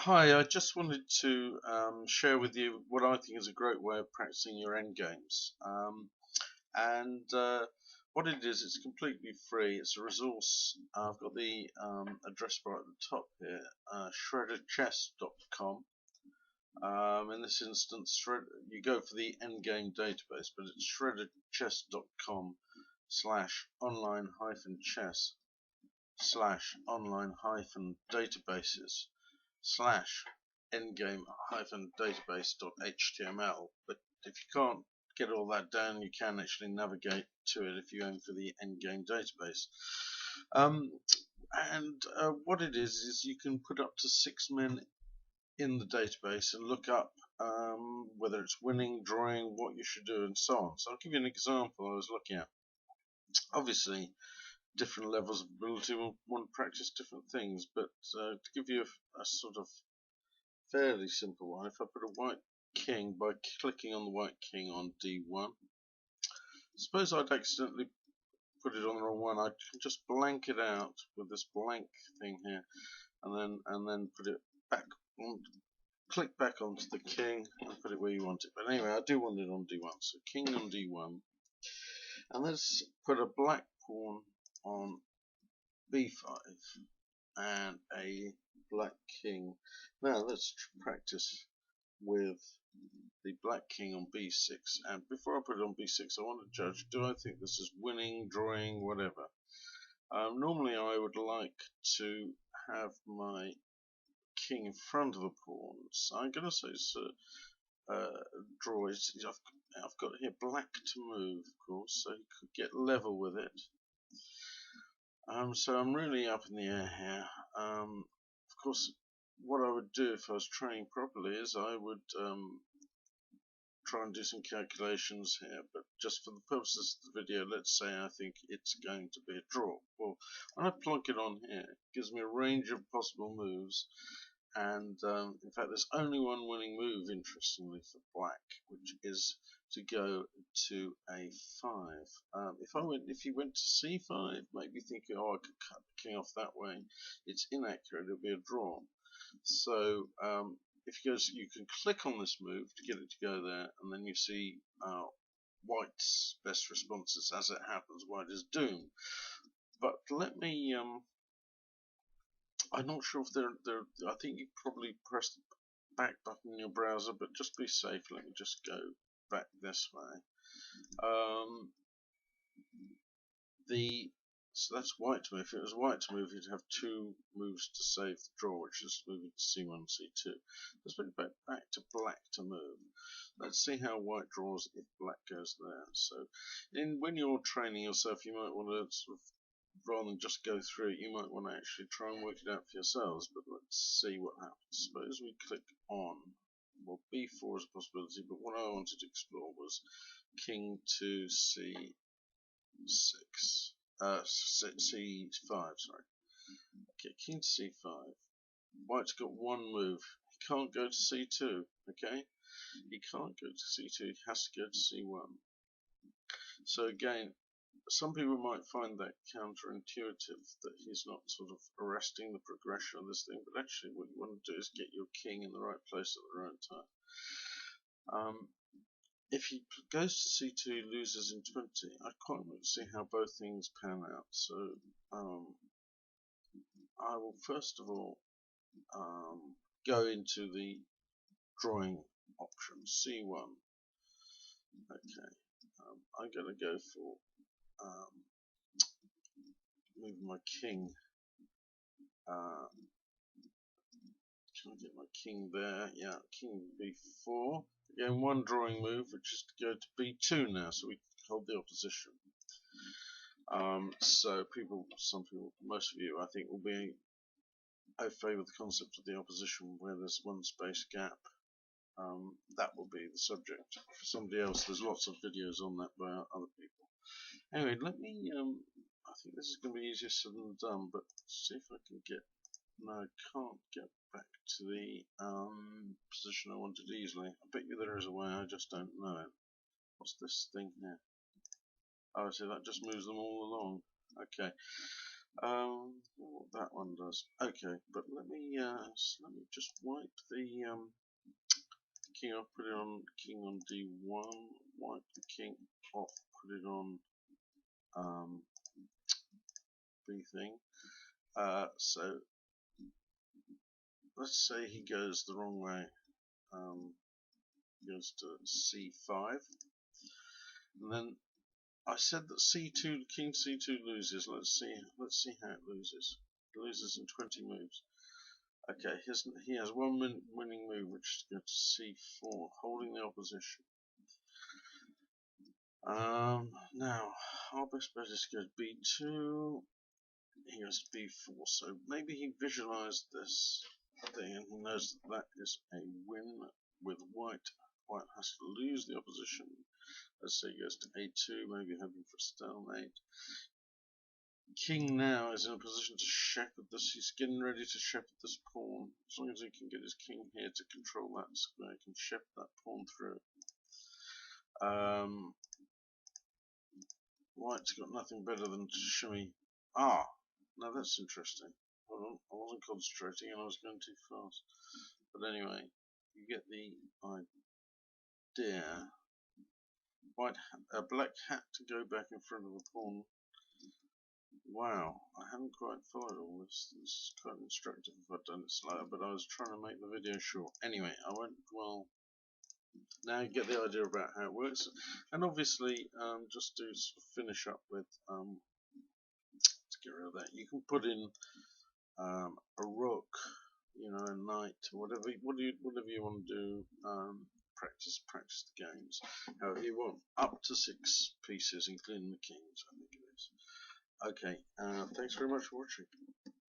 Hi, I just wanted to share with you what I think is a great way of practicing your endgames. And what it is, it's completely free. It's a resource. I've got the address bar at the top here, shredderchess.com. In this instance, you go for the endgame database, but it's shredderchess.com slash online hyphen chess slash online hyphen databases slash endgame-database.html. But if you can't get all that down, you can actually navigate to it if you aim for the endgame database. Um, and what it is you can put up to 6 men in the database and look up whether it's winning, drawing, what you should do, and so on. So I'll give you an example I was looking at. Obviously, different levels of ability will want to practice different things, but to give you a sort of fairly simple one, if I put a white king by clicking on the white king on d1, suppose I'd accidentally put it on the wrong one, I can just blank it out with this blank thing here, and then put it back on, click back onto the king and put it where you want it. But anyway, I do want it on d1, so king on d1, and let's put a black pawn on b5 and a black king. Now let's practice with the black king on b6, and before I put it on b6 I want to judge, do I think this is winning, drawing, whatever. Normally I would like to have my king in front of the pawns. I'm going to say it's draw. I've got here black to move, of course, so he could get level with it. So I'm really up in the air here. Of course, what I would do if I was training properly is I would try and do some calculations here, but just for the purposes of the video, let's say I think it's going to be a draw. Well, when I plonk it on here, it gives me a range of possible moves, and in fact there's only one winning move, interestingly, for black, which is to go to a5. If he went to c5, maybe thinking, oh, I could cut the king off that way, it's inaccurate, it'll be a draw. So if you can click on this move to get it to go there, and then you see white's best responses. As it happens, white is doomed. But let me I'm not sure if they're I think you probably press the back button in your browser, but just be safe, let me just go back this way. The So that's white to move. If it was white to move, you'd have two moves to save the draw, which is moving to c1, c2. Let's put it back to black to move. Let's see how white draws if black goes there. So when you're training yourself, you might want to sort of, rather than just go through it, you might want to actually try and work it out for yourselves. But let's see what happens. Suppose we click on, well, b4 is a possibility, but what I wanted to explore was king to c6. C5, sorry. Okay, king to c5. White's got one move. He can't go to c2, okay? He can't go to c2, he has to go to c1. So again, some people might find that counterintuitive, that he's not sort of arresting the progression of this thing, but actually what you want to do is get your king in the right place at the right time. If he goes to c2, he loses in 20. I quite want to see how both things pan out. So I will first of all go into the drawing option, c1. Okay, I'm going to go for moving my king. Can I get my king there? Yeah, king b4. Again, one drawing move, which is to go to b2 now, so we hold the opposition. So some people, most of you, I think, will be au fait with the concept of the opposition where there's one space gap. That will be the subject. For somebody else, there's lots of videos on that by other people. Anyway, let me, I think this is going to be easier said than done, but see if I can get, no, I can't get back to the position I wanted easily. I bet you there is a way, I just don't know it. What's this thing here? Oh, see, that just moves them all along. Okay. What that one does. Okay, but let me just wipe the king off, put it on king on d1, wipe the king off, put it on um, b thing. So let's say he goes the wrong way. Goes to c5, and then I said that c2, king c2 loses. Let's see how it loses. It loses in 20 moves. Okay, he has one winning move, which is to go to c4, holding the opposition. Now our best bet is to go to b2. He goes to b4, so maybe he visualized this thing and he knows that that is a win with white. White has to lose the opposition. Let's say he goes to a2, maybe hoping for a stalemate. King now is in a position to shepherd this. He's getting ready to shepherd this pawn. As long as he can get his king here to control that square, he can shepherd that pawn through. White's got nothing better than to shimmy. Ah, now that's interesting. Hold on, I wasn't concentrating and I was going too fast. But anyway, you get the idea. Black hat to go back in front of a pawn. Wow, I haven't quite followed all this. This is quite instructive if I'd done it slower, but I was trying to make the video short. Anyway, now you get the idea about how it works. And obviously, just to sort of finish up with, to get rid of that, you can put in a rook, a knight, whatever you want to do. Practice the games however you want, up to 6 pieces, including the kings, I think it is. Okay, thanks very much for watching.